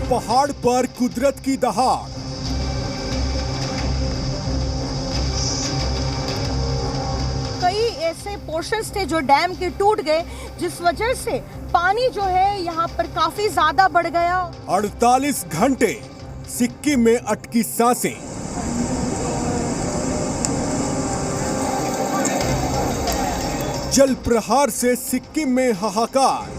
पहाड़ पर कुदरत की दहाड़। कई ऐसे पोर्शंस थे जो डैम के टूट गए, जिस वजह से पानी जो है यहाँ पर काफी ज्यादा बढ़ गया। 48 घंटे सिक्किम में अटकी सांसें। जल प्रहार से सिक्किम में हाहाकार।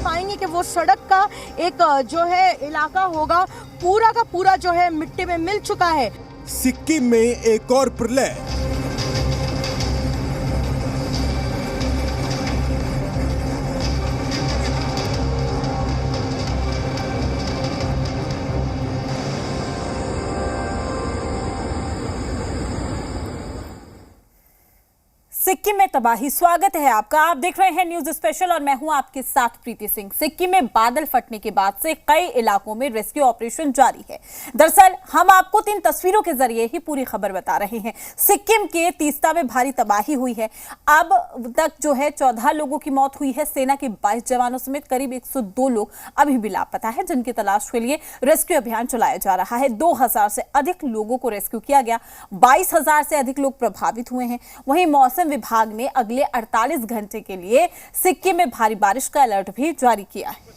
पाएंगे कि वो सड़क का एक जो है इलाका होगा, पूरा का पूरा जो है मिट्टी में मिल चुका है। सिक्किम में एक और प्रलय। सिक्किम में तबाही। स्वागत है आपका। आप देख रहे हैं न्यूज स्पेशल और मैं हूं आपके साथ प्रीति सिंह। सिक्किम में बादल फटने के बाद से कई इलाकों में रेस्क्यू ऑपरेशन जारी है। दरअसल हम आपको 3 तस्वीरों के जरिए ही पूरी खबर बता रहे हैं। सिक्किम के तीस्ता में भारी तबाही हुई है। अब तक जो है 14 लोगों की मौत हुई है। सेना के 22 जवानों समेत करीब 102 लोग अभी भी लापता है, जिनकी तलाश के लिए रेस्क्यू अभियान चलाया जा रहा है। 2000 से अधिक लोगों को रेस्क्यू किया गया। 22,000 से अधिक लोग प्रभावित हुए हैं। वहीं मौसम विभाग ने अगले 48 घंटे के लिए सिक्किम में भारी बारिश का अलर्ट भी जारी किया है।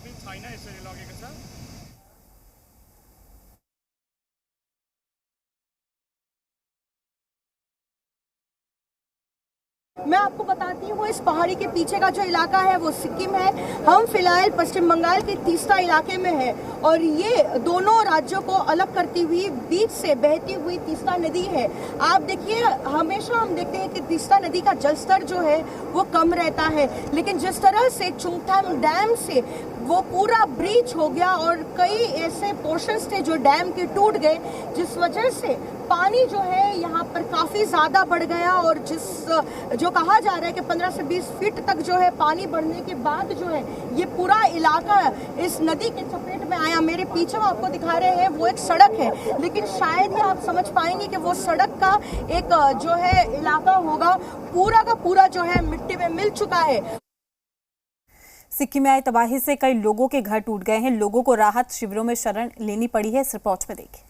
मैं आपको बताती हूँ, इस पहाड़ी के पीछे का जो इलाका है वो सिक्किम है। हम फिलहाल पश्चिम बंगाल के तीस्ता इलाके में है और ये दोनों राज्यों को अलग करती हुई बीच से बहती हुई तीस्ता नदी है। आप देखिए, हमेशा हम देखते हैं कि तीस्ता नदी का जलस्तर जो है वो कम रहता है, लेकिन जिस तरह से चुंगथाम डैम से वो पूरा ब्रीच हो गया और कई ऐसे पोर्शंस थे जो डैम के टूट गए, जिस वजह से पानी जो है यहाँ पर काफी ज्यादा बढ़ गया और जो कहा जा रहा है कि 15 से 20 फीट तक जो है पानी बढ़ने के बाद जो है ये पूरा इलाका इस नदी के चपेट में आया। मेरे पीछे वो आपको दिखा रहे हैं वो एक सड़क है, लेकिन शायद ही आप समझ पाएंगे कि वो सड़क का एक जो है इलाका होगा, पूरा का पूरा जो है मिट्टी में मिल चुका है। सिक्किम में आई तबाही से कई लोगों के घर टूट गए हैं। लोगों को राहत शिविरों में शरण लेनी पड़ी है। इस रिपोर्ट में देखिए।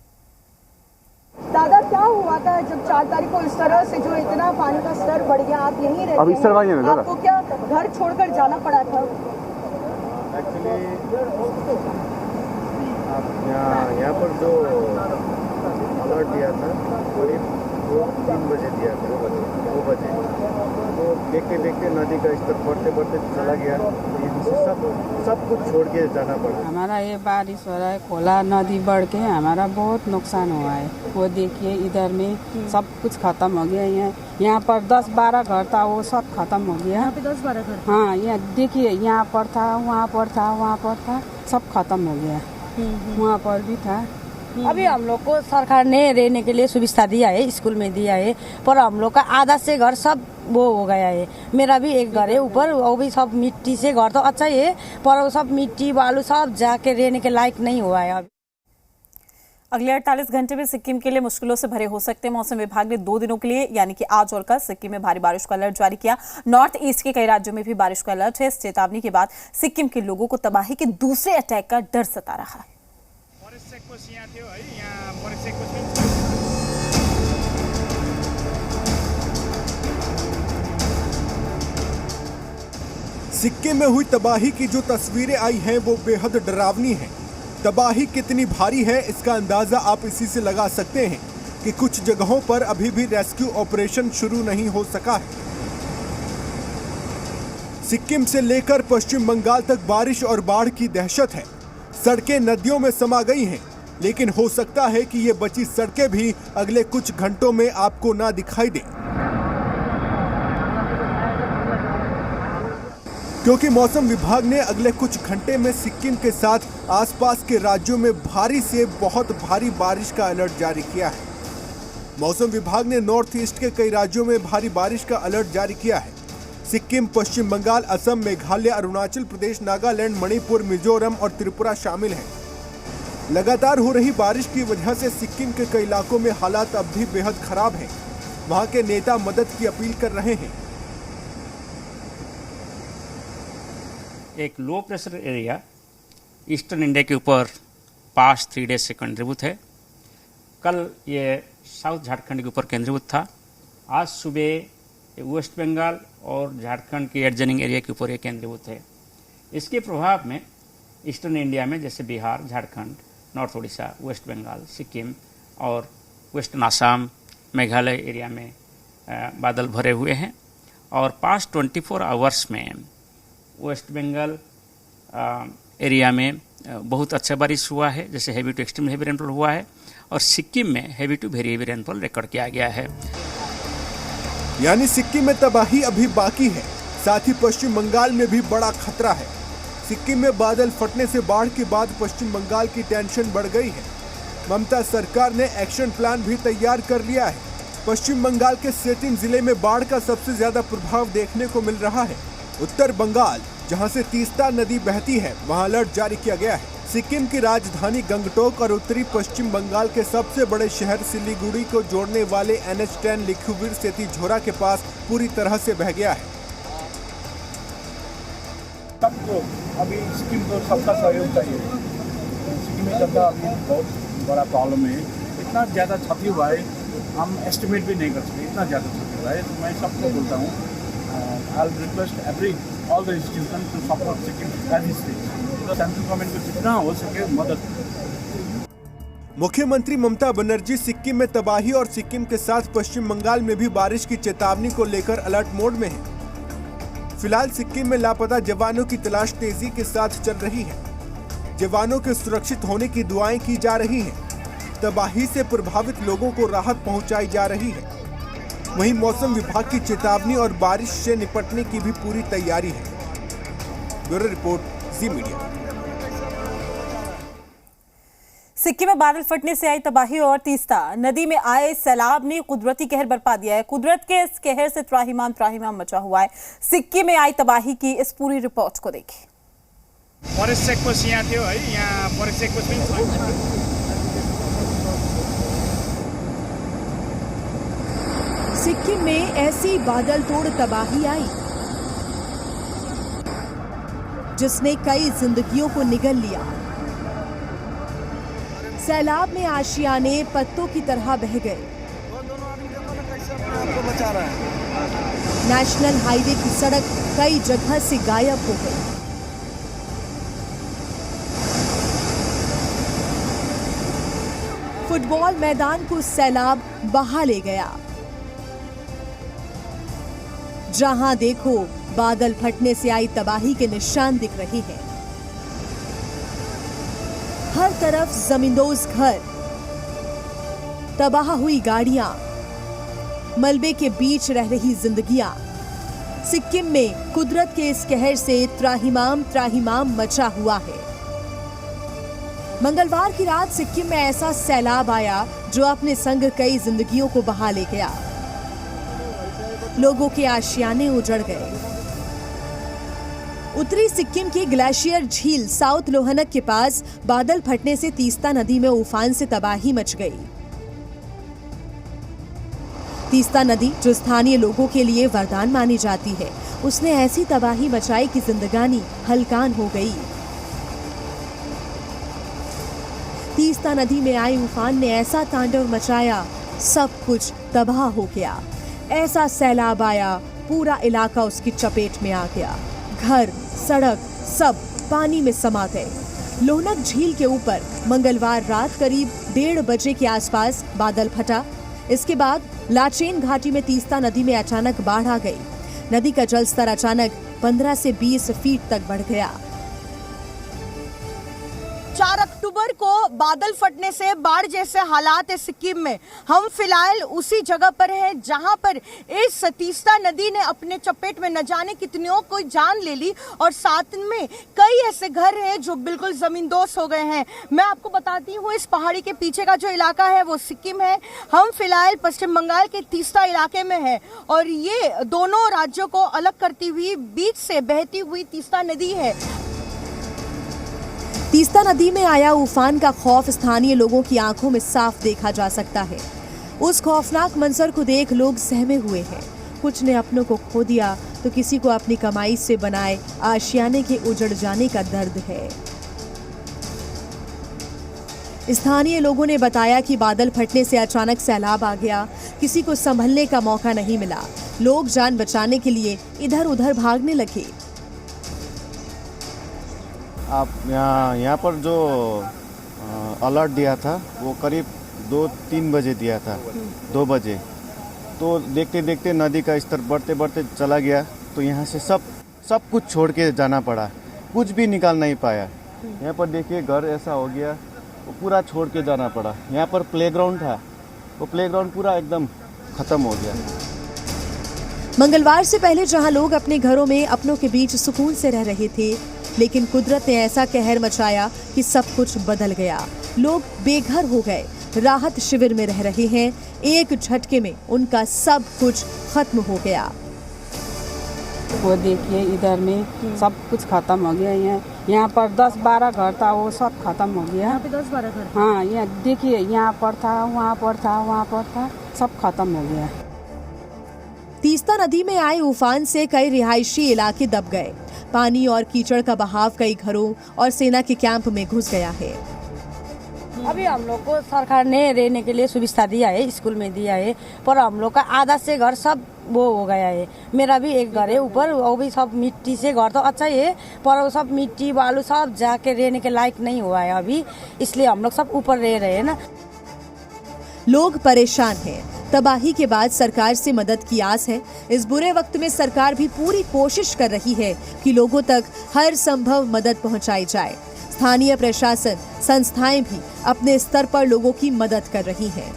दादा, क्या हुआ था जब 4 तारीख को इस तरह से जो इतना पानी का स्तर बढ़ गया? आप यहीं रहते हैं, आपको क्या घर छोड़कर जाना पड़ा था? एक्चुअली यहाँ पर जो अलर्ट दिया था करीब 2-3 बजे दिया था, 2 बजे। तो देखते नदी का स्तर बढ़ते बढ़ते चला गया। सब कुछ छोड़ के जाना पड़ा। हमारा ये बारिश हो रहा है, खोला नदी बढ़ के हमारा बहुत नुकसान हुआ है। वो देखिए इधर में सब कुछ खत्म हो गया। यहाँ पर 10-12 घर था, वो सब खत्म हो गया। यहाँ पे 10-12 घर? हाँ, यहाँ देखिए, यहाँ पर था, वहाँ पर था, वहाँ पर था, सब खत्म हो गया। वहाँ पर भी था। अभी हम लोग को सरकार ने रहने के लिए सुविधा दिया है, स्कूल में दिया है, पर हम लोग का आधा से घर सब वो हो गया है। मेरा भी एक घर है ऊपर, वो भी सब मिट्टी से, घर तो अच्छा ही है पर वो सब मिट्टी बालू सब जाके रहने के लायक नहीं हुआ है। अभी अगले 48 घंटे में सिक्किम के लिए मुश्किलों से भरे हो सकते हैं। मौसम विभाग ने 2 दिनों के लिए यानी कि आज और कल सिक्किम में भारी बारिश का अलर्ट जारी किया। नॉर्थ ईस्ट के कई राज्यों में भी बारिश का अलर्ट है। इस चेतावनी के बाद सिक्किम के लोगों को तबाही के दूसरे अटैक का डर सता रहा है। सिक्किम में हुई तबाही की जो तस्वीरें आई हैं वो बेहद डरावनी हैं। तबाही कितनी भारी है इसका अंदाजा आप इसी से लगा सकते हैं कि कुछ जगहों पर अभी भी रेस्क्यू ऑपरेशन शुरू नहीं हो सका है। सिक्किम से लेकर पश्चिम बंगाल तक बारिश और बाढ़ की दहशत है। सड़कें नदियों में समा गई हैं, लेकिन हो सकता है कि ये बची सड़कें भी अगले कुछ घंटों में आपको ना दिखाई दें, क्योंकि मौसम विभाग ने अगले कुछ घंटे में सिक्किम के साथ आसपास के राज्यों में भारी से बहुत भारी बारिश का अलर्ट जारी किया है। मौसम विभाग ने नॉर्थ ईस्ट के कई राज्यों में भारी बारिश का अलर्ट जारी किया है। सिक्किम, पश्चिम बंगाल, असम, मेघालय, अरुणाचल प्रदेश, नागालैंड, मणिपुर, मिजोरम और त्रिपुरा शामिल हैं। लगातार हो रही बारिश की वजह से सिक्किम के कई इलाकों में हालात अब भी बेहद खराब हैं। वहां के नेता मदद की अपील कर रहे हैं। एक low pressure area eastern India के ऊपर पास्ट 3 डेज से केंद्रीभूत है। कल ये साउथ झारखंड के ऊपर केंद्रीभूत था। आज सुबह वेस्ट बंगाल और झारखंड के एडजनिंग एरिया के ऊपर ये केंद्रीभूत है। इसके प्रभाव में ईस्टर्न इंडिया में जैसे बिहार, झारखंड, नॉर्थ उड़ीसा, वेस्ट बंगाल, सिक्किम और वेस्टर्न आसाम, मेघालय एरिया में बादल भरे हुए हैं। और पास्ट 24 आवर्स में वेस्ट बंगाल एरिया में बहुत अच्छा बारिश हुआ है, जैसे heavy to extreme heavy rainfall हुआ है। और सिक्किम में heavy to very heavy rainfall record किया गया है। यानी सिक्किम में तबाही अभी बाकी है, साथ ही पश्चिम बंगाल में भी बड़ा खतरा है। सिक्किम में बादल फटने से बाढ़ के बाद पश्चिम बंगाल की टेंशन बढ़ गई है। ममता सरकार ने एक्शन प्लान भी तैयार कर लिया है। पश्चिम बंगाल के सेटिन जिले में बाढ़ का सबसे ज्यादा प्रभाव देखने को मिल रहा है। उत्तर बंगाल, जहां से तीस्ता नदी बहती है, वहां अलर्ट जारी किया गया है। सिक्किम की राजधानी गंगटोक और उत्तरी पश्चिम बंगाल के सबसे बड़े शहर सिलीगुड़ी को जोड़ने वाले NH10 लिखुवीर सेती झोरा के पास पूरी तरह से बह गया है। सबको अभी सिक्किम को सबका सहयोग चाहिए। सिक्किम में सबका अभी बहुत बड़ा प्रॉब्लम है। इतना ज़्यादा क्षति हुआ है, हम एस्टिमेट भी नहीं कर सकते, इतना ज़्यादा क्षति हुआ है। तो मैं सबको बोलता हूँ, I will request all the institution to support Sikkim as it is. Central government को जितना हो सके मदद। मुख्यमंत्री ममता बनर्जी सिक्किम में तबाही और सिक्किम के साथ पश्चिम बंगाल में भी बारिश की चेतावनी को लेकर अलर्ट मोड में है। फिलहाल सिक्किम में लापता जवानों की तलाश तेजी के साथ चल रही है। जवानों के सुरक्षित होने की दुआएं की जा रही हैं। तबाही से प्रभावित लोगों को राहत पहुंचाई जा रही है। वहीं मौसम विभाग की चेतावनी और बारिश से निपटने की भी पूरी तैयारी है। ब्यूरो रिपोर्ट, जी मीडिया। सिक्किम में बादल फटने से आई तबाही और तीस्ता नदी में आए सैलाब ने कुदरती कहर बरपा दिया है। कुदरत के इस कहर से त्राहिमाम मचा हुआ है। सिक्किम में आई तबाही की इस पूरी रिपोर्ट को देखिए। फरेस्ट चेकपोस्ट यहाँ थियो है, यहाँ फरेस्ट चेकपोस्ट पनि छ। सिक्किम में ऐसी बादल तोड़ तबाही आई जिसने कई जिंदगियों को निगल लिया। सैलाब में आशियाने पत्तों की तरह बह गए। नेशनल हाईवे की सड़क कई जगह से गायब हो गई। फुटबॉल मैदान को सैलाब बहा ले गया। जहां देखो बादल फटने से आई तबाही के निशान दिख रहे हैं। हर तरफ जमींदोज घर, तबाह हुई गाड़ियां, मलबे के बीच रह रही जिंदगियां। सिक्किम में कुदरत के इस कहर से त्राहिमाम मचा हुआ है। मंगलवार की रात सिक्किम में ऐसा सैलाब आया जो अपने संग कई जिंदगियों को बहा ले गया। लोगों के आशियाने उजड़ गए। उत्तरी सिक्किम की ग्लेशियर झील साउथ लोहनक के पास बादल फटने से तीस्ता नदी में उफान से तबाही मच गई। तीस्ता नदी, जो स्थानीय लोगों के लिए वरदान मानी जाती है, उसने ऐसी तबाही मचाई कि जिंदगानी हलकान हो गई। तीस्ता नदी में आई उफान ने ऐसा तांडव मचाया, सब कुछ तबाह हो गया। ऐसा सैलाब आया, पूरा इलाका उसकी चपेट में आ गया। घर, सड़क सब पानी में समा गए। लोहनक झील के ऊपर मंगलवार रात करीब 1:30 बजे के आसपास बादल फटा। इसके बाद लाचेन घाटी में तीस्ता नदी में अचानक बाढ़ आ गई। नदी का जलस्तर अचानक 15 से 20 फीट तक बढ़ गया। 4 अक्टूबर को बादल फटने से बाढ़ जैसे हालात है सिक्किम में। हम फिलहाल उसी जगह पर हैं जहां पर इस तीस्ता नदी ने अपने चपेट में न जाने कितनियों को जान ले ली और साथ में कई ऐसे घर हैं जो बिल्कुल जमींदोज हो गए हैं। मैं आपको बताती हूँ, इस पहाड़ी के पीछे का जो इलाका है वो सिक्किम है। हम फिलहाल पश्चिम बंगाल के तीस्ता इलाके में है और ये दोनों राज्यों को अलग करती हुई बीच से बहती हुई तीस्ता नदी है। तीस्ता नदी में आया उफान का खौफ स्थानीय लोगों की आंखों में साफ देखा जा सकता है। उस खौफनाक मंजर को देख लोग सहमे हुए हैं। कुछ ने अपनों को खो दिया तो किसी को अपनी कमाई से बनाए आशियाने के उजड़ जाने का दर्द है। स्थानीय लोगों ने बताया कि बादल फटने से अचानक सैलाब आ गया, किसी को संभलने का मौका नहीं मिला। लोग जान बचाने के लिए इधर उधर भागने लगे। आप यहाँ पर जो अलर्ट दिया था वो करीब 2-3 बजे दिया था, 2 बजे। तो देखते देखते नदी का स्तर बढ़ते बढ़ते चला गया, तो यहाँ से सब कुछ छोड़ के जाना पड़ा, कुछ भी निकाल नहीं पाया। यहाँ पर देखिए घर ऐसा हो गया, वो पूरा छोड़ के जाना पड़ा। यहाँ पर प्लेग्राउंड था, वो प्लेग्राउंड पूरा एकदम खत्म हो गया। मंगलवार से पहले जहां लोग अपने घरों में अपनों के बीच सुकून से रह रहे थे, लेकिन कुदरत ने ऐसा कहर मचाया कि सब कुछ बदल गया। लोग बेघर हो गए, राहत शिविर में रह रहे हैं। एक झटके में उनका सब कुछ खत्म हो गया। वो देखिए इधर में सब कुछ खत्म हो गया। यहाँ पर 10-12 घर था, वो सब खत्म हो गया। यहाँ पे 10-12 घर? हाँ, यहाँ देखिए, यहाँ पर था, वहाँ पर था, वहाँ पर था, सब खत्म हो गया। तीस्ता नदी में आए उफान से कई रिहायशी इलाके दब गए। पानी और कीचड़ का बहाव कई घरों और सेना के कैंप में घुस गया है। अभी हम लोग को सरकार ने रहने के लिए सुविधा दिया है, स्कूल में दिया है, पर हम लोग का आधा से घर सब वो हो गया है। मेरा भी एक घर है ऊपर, वो भी सब मिट्टी से, घर तो अच्छा ही है पर वो सब मिट्टी बालू सब जाके रहने के लायक नहीं हुआ है अभी, इसलिए हम लोग सब ऊपर रह रहे हैं ना। लोग परेशान हैं। तबाही के बाद सरकार से मदद की आस है। इस बुरे वक्त में सरकार भी पूरी कोशिश कर रही है कि लोगों तक हर संभव मदद पहुंचाई जाए। स्थानीय प्रशासन संस्थाएं भी अपने स्तर पर लोगों की मदद कर रही हैं।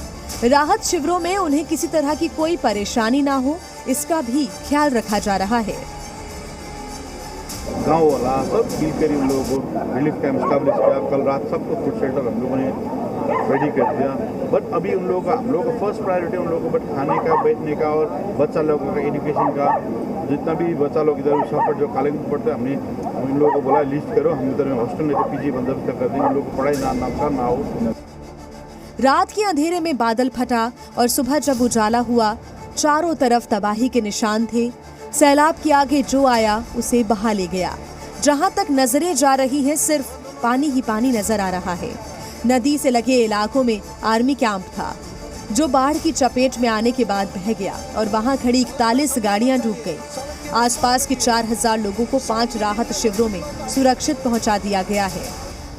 राहत शिविरों में उन्हें किसी तरह की कोई परेशानी ना हो, इसका भी ख्याल रखा जा रहा है। गांव वाला सब मिलकर उन लोगों को रिलीफ कैंप स्टैब्लिश किया। कल रात सबको फूड शेल्टर हम लोगों ने रेडी कर दिया। बट अभी हम लोगों का फर्स्ट प्रायोरिटी उन लोगों को बट खाने का, बैठने का और बच्चा लोगों का एजुकेशन का, जितना भी बच्चा लोग इधर सफर जो कॉलेज में पढ़ते हैं, हमने इन लोगों को बोला लिस्ट करो, हम इधर में हॉस्टल में पीजी बंदोबस्त कर देंगे, उन लोगों को पढ़ाई ना हो। रात के अंधेरे में बादल फटा और सुबह जब उजाला हुआ, चारों तरफ तबाही के निशान थे। सैलाब के आगे जो आया उसे बहा ले गया। जहां तक नजरें जा रही हैं, सिर्फ पानी ही पानी नजर आ रहा है। नदी से लगे इलाकों में आर्मी कैंप था, जो बाढ़ की चपेट में आने के बाद बह गया और वहां खड़ी 41 गाड़ियां डूब गई। आसपास के 4000 लोगों को 5 राहत शिविरों में सुरक्षित पहुंचा दिया गया है।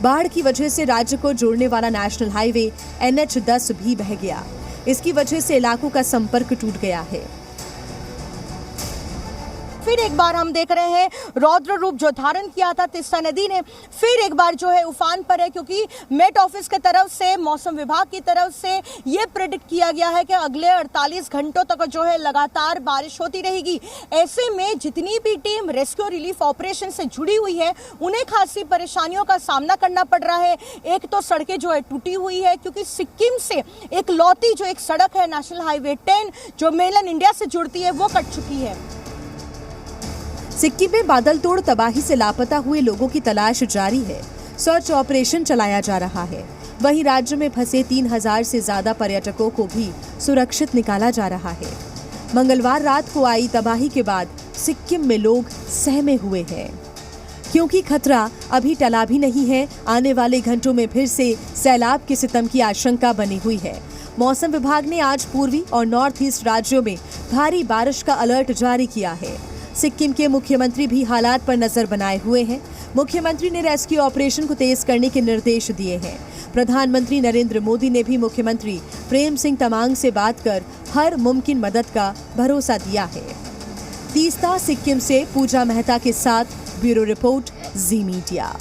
बाढ़ की वजह से राज्य को जोड़ने वाला नेशनल हाईवे NH10 भी बह गया। इसकी वजह से इलाकों का संपर्क टूट गया है। फिर एक बार हम देख रहे हैं रौद्र रूप जो धारण किया था तीस्ता नदी ने, फिर एक बार जो है उफान पर है, क्योंकि मेट ऑफिस की तरफ से, मौसम विभाग की तरफ से ये प्रेडिक्ट किया गया है कि अगले 48 घंटों तक जो है लगातार बारिश होती रहेगी। ऐसे में जितनी भी टीम रेस्क्यू रिलीफ ऑपरेशन से जुड़ी हुई है, उन्हें खासी परेशानियों का सामना करना पड़ रहा है। एक तो सड़कें जो है टूटी हुई है, क्योंकि सिक्किम से एक लौती जो एक सड़क है नेशनल हाईवे 10 जो मेनलैंड इंडिया से जुड़ती है, वो कट चुकी है। सिक्किम में बादल तोड़ तबाही से लापता हुए लोगों की तलाश जारी है। सर्च ऑपरेशन चलाया जा रहा है। वहीं राज्य में फंसे 3000 से ज्यादा पर्यटकों को भी सुरक्षित निकाला जा रहा है। मंगलवार रात को आई तबाही के बाद सिक्किम में लोग सहमे हुए हैं, क्योंकि खतरा अभी टला भी नहीं है। आने वाले घंटों में फिर से सैलाब के सितम की आशंका बनी हुई है। मौसम विभाग ने आज पूर्वी और नॉर्थ ईस्ट राज्यों में भारी बारिश का अलर्ट जारी किया है। सिक्किम के मुख्यमंत्री भी हालात पर नजर बनाए हुए हैं। मुख्यमंत्री ने रेस्क्यू ऑपरेशन को तेज करने के निर्देश दिए हैं। प्रधानमंत्री नरेंद्र मोदी ने भी मुख्यमंत्री प्रेम सिंह तमांग से बात कर हर मुमकिन मदद का भरोसा दिया है। तीस्ता सिक्किम से पूजा मेहता के साथ ब्यूरो रिपोर्ट, जी मीडिया।